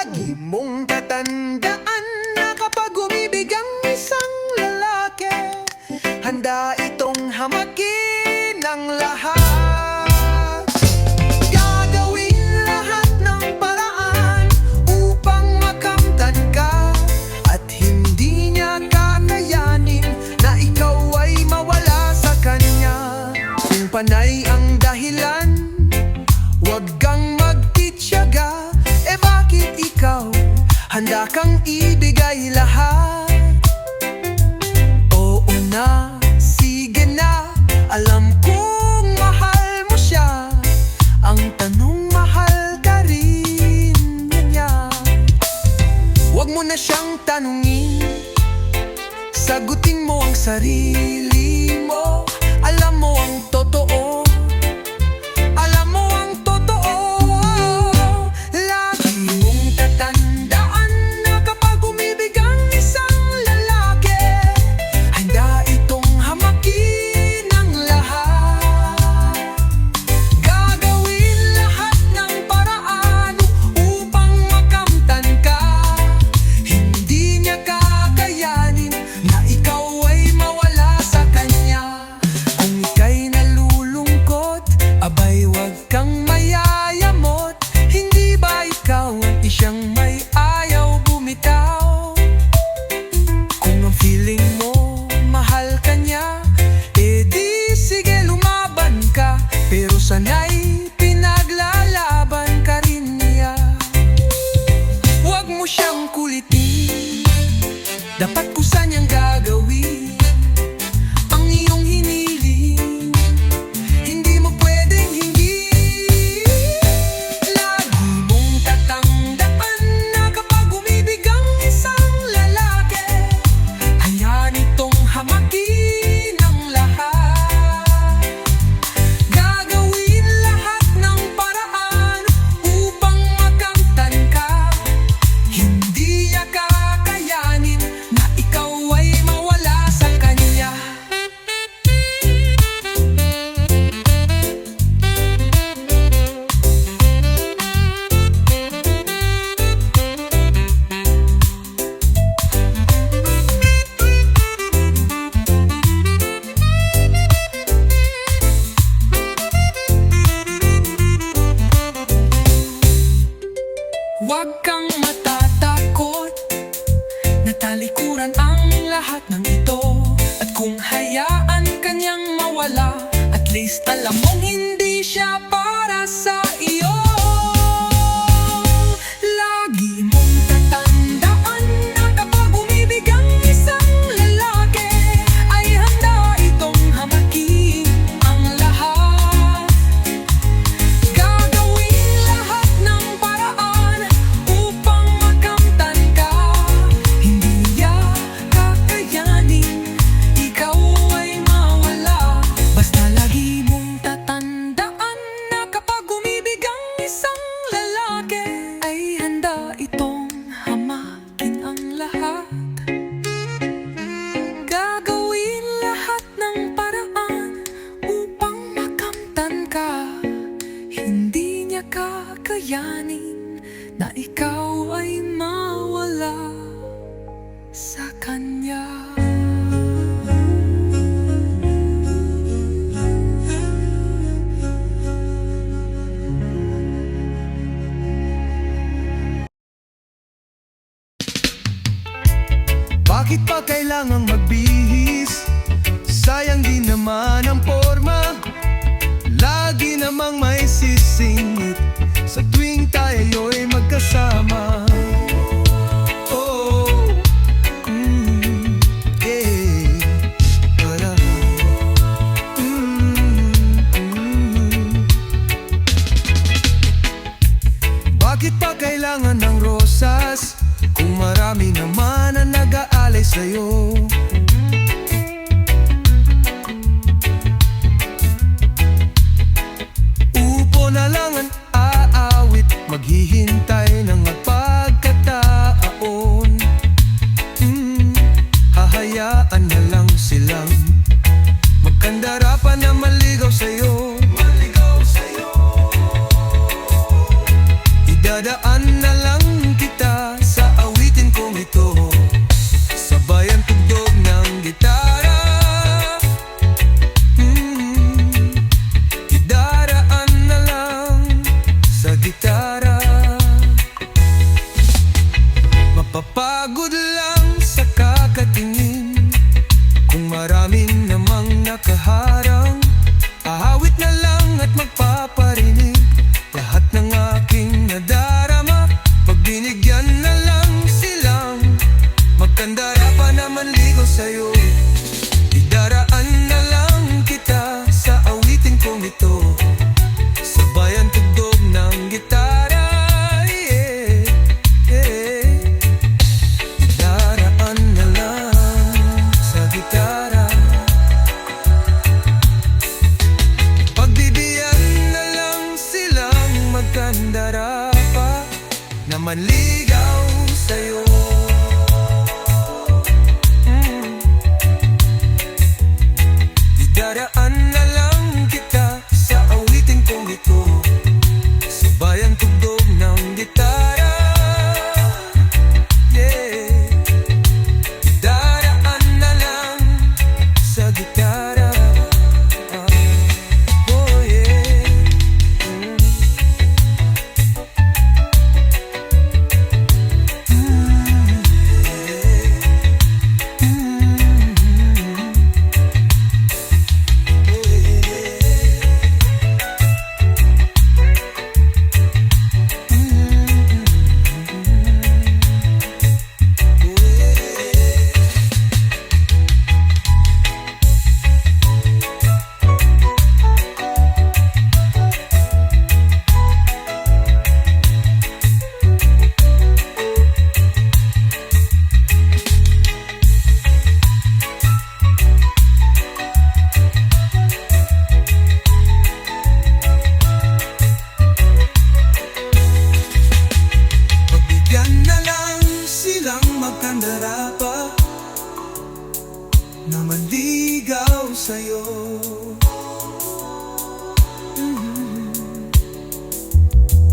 Lagi mong tatandaan na kapag umibig ang isang lalaki, handa itong hamakin ang lahat. Gagawin lahat ng paraan upang makamtan ka, at hindi niya kakayanin na ikaw ay mawala sa kanya. Kung panay ang dahilan, huwag kang magtitiyaga. Bakit ikaw handa kang ibigay lahat? Oo na, sige na, alam kong mahal mo siya. Ang tanong, mahal ka rin niya? Huwag mo na siyang tanungin, sagutin mo ang sarili mo. Alam mo ang totoo, alam mo ang totoo. Lagi mong tatandaan na kapag umibig ang isang lalaki, handa itong hamakin ang lahat. Gagawin lahat ng paraan upang makamtan ka. Hindi niya kakayanin na ikaw ay mawala sa kanya. Kung ika'y nalulungkot, abay wag kang mayayamot. Hindi ba ikaw ang isyang may ayaw bumitaw? Kung ang feeling mo mahal ka niya, edi sige lumaban ka. Pero sana'y pinaglalaban ka rin niya. Huwag mo siyang kulitin, dapat kusa niyang gagawin ang iyong hiniling. Hindi mo pwedeng hinggin. Lagi mong tatandaan na kapag umibig ang isang lalaki, hayaan itong hamakin ang lahat. Gagawin lahat ng paraan upang makamtan ka. Hindi niya kakayanin na ikaw ay mawala sa kanya. Huwag kang matatakot na talikuran ang lahat ng ito. At kung hayaan kanyang mawala, at least alam mong hindi siya para sa iyo. Lagi mong tatandaan na kapag umibig ang isang lalaki, ay handa itong hamakin ang lahat. Gagawin lahat ng paraan upang makamtan ka. Hindi niya kakayanin, ikaw ay mawala. Basta lagi mong tatandaan na kapag umibig ang isang lalaki, ay handa itong hamakin ang lahat. Gagawin lahat ng paraan upang makamtan ka. Hindi niya kakayanin na ikaw ay mawala sa kanya. Bakit pa kailangang magbihis? Sayang din naman ang forma. Lagi namang may sisingit sa tuwing tayo'y magkasama. Oh, yeah. Wala. Bakit pa kailangan ng rosas kung marami naman ang nag-aalay sa'yo? Upo na lang ang aawit, maghihintay ng magpagkataon. Hahayaan na lang silang magkandara pa na maligaw sa'yo. Idadaan na lang kita Pagod lang sa kakatingin, kung maraming namang nakaharang. Ahawit na lang at magpaparinig lahat ng aking nadarama. Pag binigyan na lang silang magkandara pa naman ligo sa'yo. Idaraan na lang kita sa awitin kong ito, sabayan tugtog ng gitara. Idaraan na lang sa gitara. Pagbibiyan na lang silang magkandara pa na manligaw sa'yo. Idaraan na lang kita sa awitin kong ito, sabayan tugtog ng gitara. Yeah. Idaraan na lang sa gitara. Oh yeah. Pagbigyan na lang silang magkandara pa na manligaw sa'yo.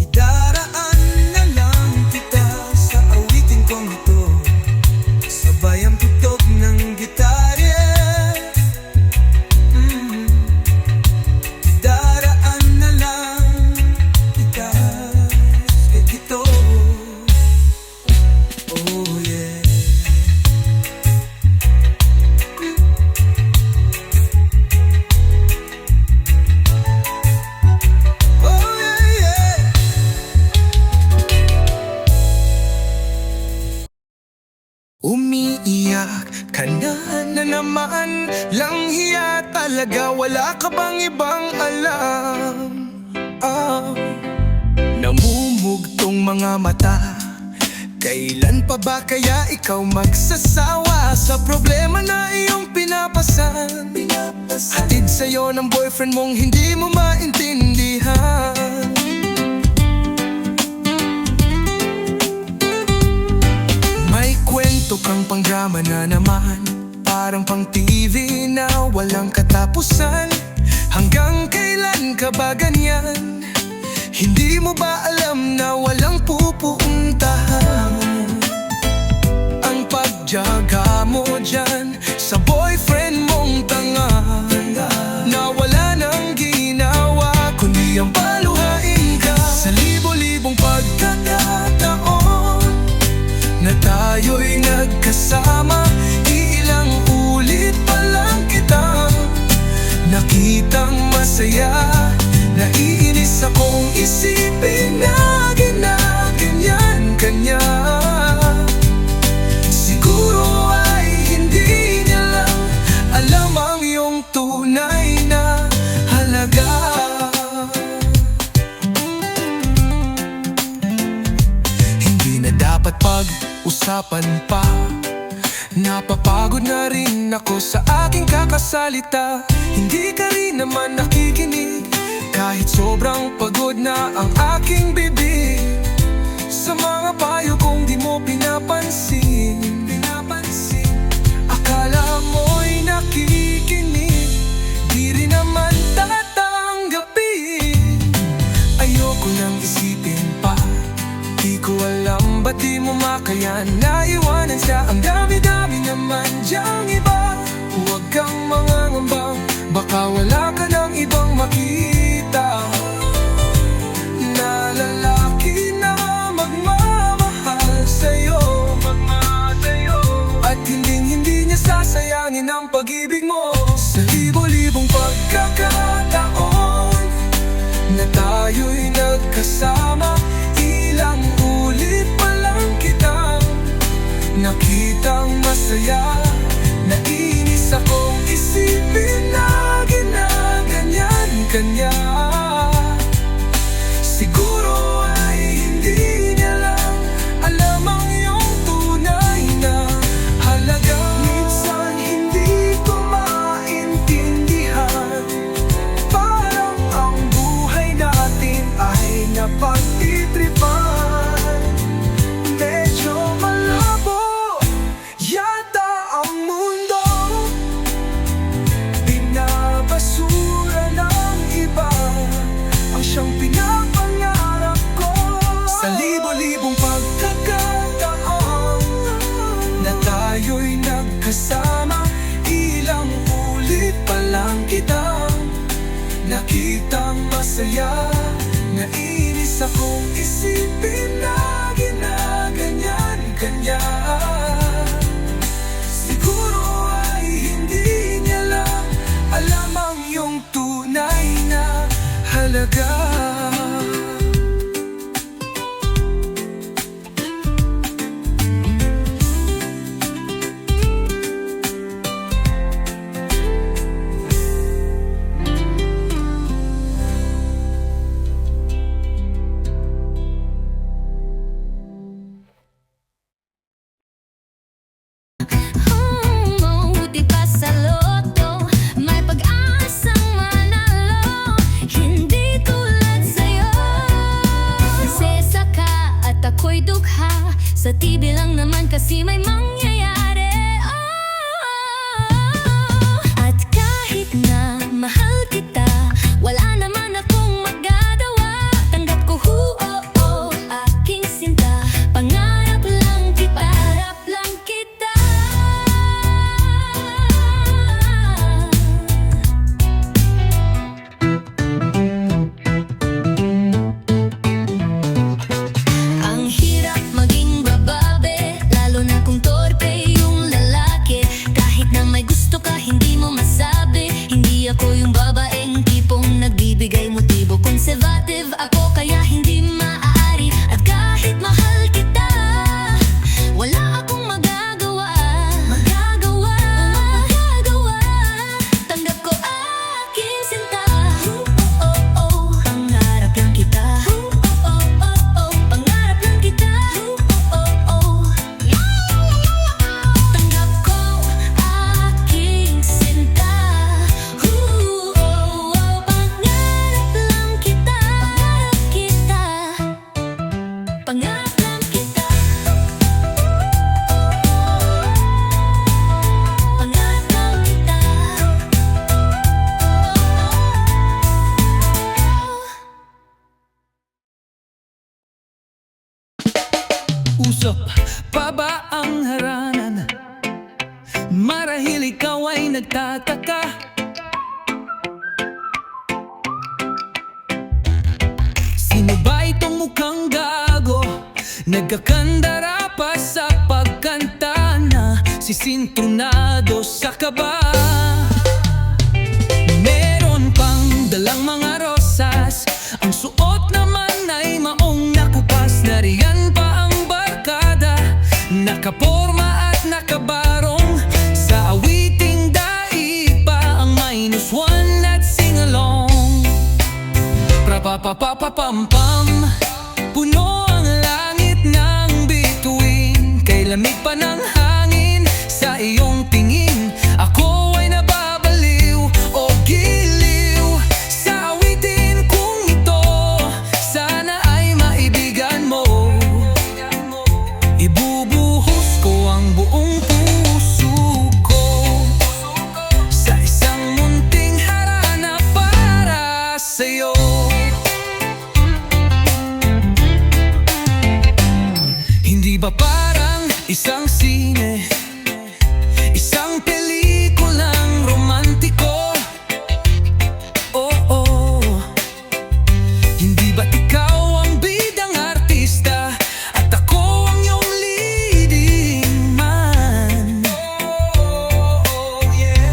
Idaraan na lang kita sa awitin kong ito, sabayang tugtog ng gitara. Idaraan na lang kita sa ito. Oh yeah. Oh yeah, yeah. Umiiyak ka na naman, lang hiya talaga. Wala ka bang ibang alam? Namumugtong mga mata, kailan pa ba kaya ikaw magsasawa sa problema na iyong pinapasan? Hatid sa'yo ng boyfriend mong hindi mo maintindihan. May kwento kang pangdrama na naman, parang pang TV na walang katapusan. Hanggang kailan ka ba ganyan? Hindi mo ba alam na walang pupuntahan? Ang pagtiyaga mo dyan sa boyfriend mong tanga, na wala nang ginawa kundi ang paluhain ka. Sa libo-libong pagkakataon na tayo'y nagkasama, iilang ulit pa lang kitang nakitang masaya. Naiinis akong isipin na ginaganyan kanya. Siguro ay hindi niya lang alam ang iyong tunay na halaga. Hindi na dapat pag-usapan pa, napapagod na rin ako sa aking kakasalita. Hindi ka rin naman nakikinig, kahit sobrang pagod na ang aking bibig. Sa mga payo kong di mo pinapansin, akala mo'y nakikinig, di rin naman tatanggapin. Ayoko nang isipin pa, di ko alam ba't di mo makayan na iwanan siya. Ang dami-dami naman diyang iba. Huwag kang mangangambang, baka wala ka ng ibang makita na lalaki na magmamahal sa'yo. ng pag-ibig mo. Sa libo-libong pagkakataon na tayo'y nagkasama, ilang ulit pa lang kitang nakitang masaya. Nainis akong isipin na ginaganyan kanya. Siguro ay hindi niya lang alam ang iyong tunay na halaga. Minsan hindi ko maintindihan, parang ang buhay natin ay napagtitripan. Medyo malabo yata ang mundo, binabasura ng iba ang siyang pinapangarap ko. Sa libo-libong pagkakataon na tayo'y nagkasama, ilang ulit pa lang kitang nakitang masaya. Nainis akong isipin na ginaganyan kanya. Siguro ay hindi niya lang alam ang iyong tunay na halaga. Buti pa sa loto, may pag-asang manalo. Hindi tulad sa'yo. Sesa ka at ako'y dugha, sa TV lang naman kasi may mangyayari. At kahit na mahal kita, wala naman akong magagawa. Tanggap ko aking sinta. Pangarap lang kita, pangarap lang kita. Ang hirap maging babae, lalo na kung torpe yung lalaki. Kahit na may gusto ka, hindi mo masabi. Hindi ako yung babaeng tipong nagbibigay motibo. Conservative ako kaya hindi maaari. At kahit mahal kita, wala akong magagawa. Tanggap ko aking sinta. Pangarap lang kita. Pangarap lang kita. Tanggap ko aking sinta. Pangarap lang kita. Pangarap lang kita. Pangarap lang kita. Usap pa ba ang haranan? Marahil ikaw ay nagtataka. Sino ba itong mukhang gago? Nagkakandara pa sa pagkanta na sisintonado sa kaba. Meron pang dalang mga rosas, ang suot naman ay maong nakupas. Nariyan pa ang barkada, nakaporma at nakabarong. Sa awiting daig pa ang -1 at sing-along. Pra-pa-pa-pa-pa-pam-pam, puno ang langit ng bituin. Kay lamig pa ng hangin sa iyong tingin, ako ay nababaliw o giliw. Sa awitin kong ito, sana ay maibigan mo. Ibubuhos ko ang buong puso ko sa isang munting harana para sa'yo. Hindi ba parang isang sine, isang pelikulang romantiko? Oo, hindi ba't ikaw ang bidang artista at ako ang iyong leading man? Oh, yeah.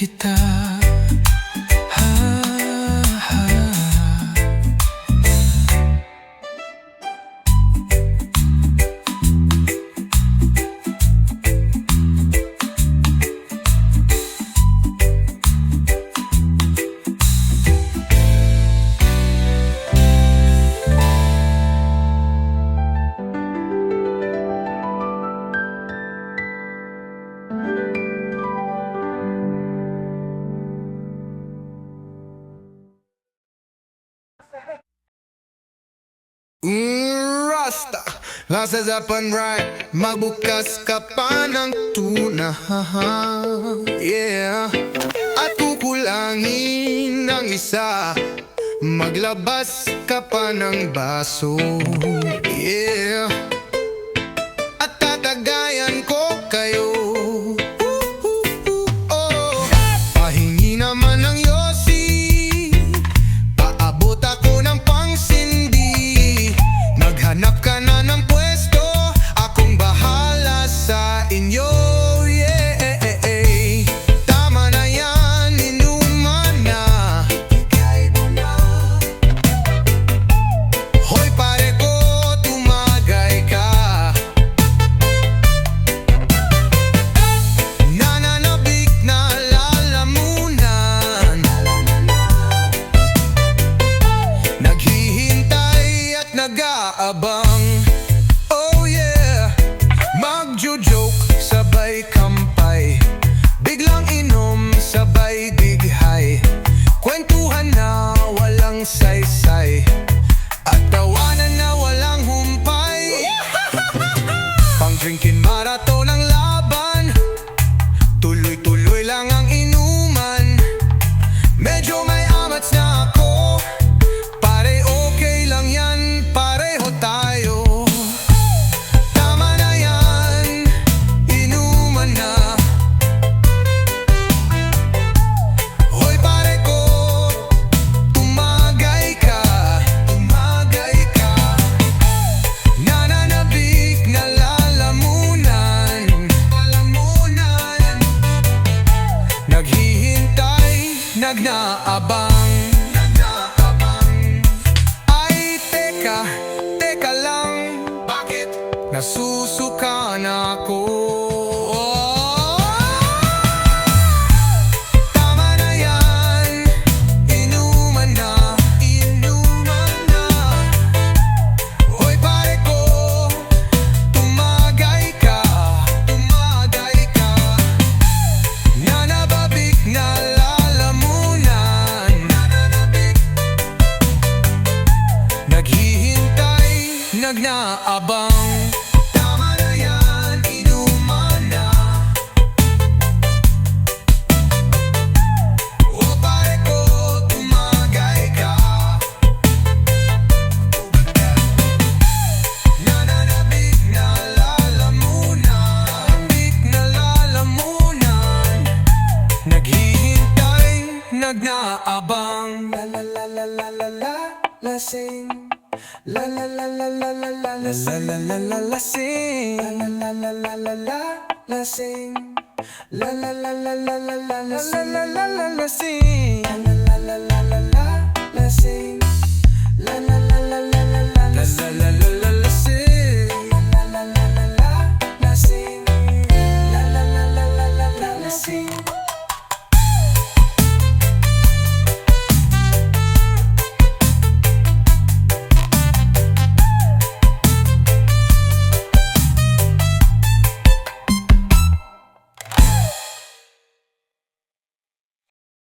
kita. Ha, ha. Rasta, lasas up and right. Magbukas ka pa ng tuna, yeah. At kukulangin ng isa, maglabas ka pa ng baso, yeah. At tatagayan ko kayo, oh. Pahingi naman ng yosi, paabot ako ng pangsindi. Maghanap ka na ng pwesto, akong bahala sa inyo, yeah. Tama na yan, inuman na. Hoy pare ko, tumagay ka. Nananabik na lalamunan, naghihintay at nag-aabang, oh yeah. Magjo-joke, sabay kampay, biglang inom, sabay dighay. Kwentuhan na walang saysay, at tawanan na walang humpay. Pang-drinkin marathon ang laban, tuloy-tuloy lang ang inuman. Medyo may amats na ako, pare okay lang yan, pareho tayo. Tama na yan, inuman na. Hoy pare ko, tumagay ka, tumagay ka. Nananabik na lalamunan, lalamunan. Naghihintay, nagnaabang, nagnaabang. Ay teka, teka lang, bakit? Nasusuka na ako. Tama na yan, inuman na, inuman na. Hoy pare ko, tumagay ka, tumagay ka. Nanababik na lalamunan, nananabik. Naghihintay, nagnaabang. Tama na yan, inuman na. O pare ko, tumagay ka. Nananabik na lalamunan, nananabik na lalamunan. Naghihintay, nagnaabang. La la la la la la la, lasing. La la la la la la la, lasing. La la la la la, lasing. La la la la la la, lasing. La la la la la la la, lasing. La la la la la, lasing. La la la la la la, lasing.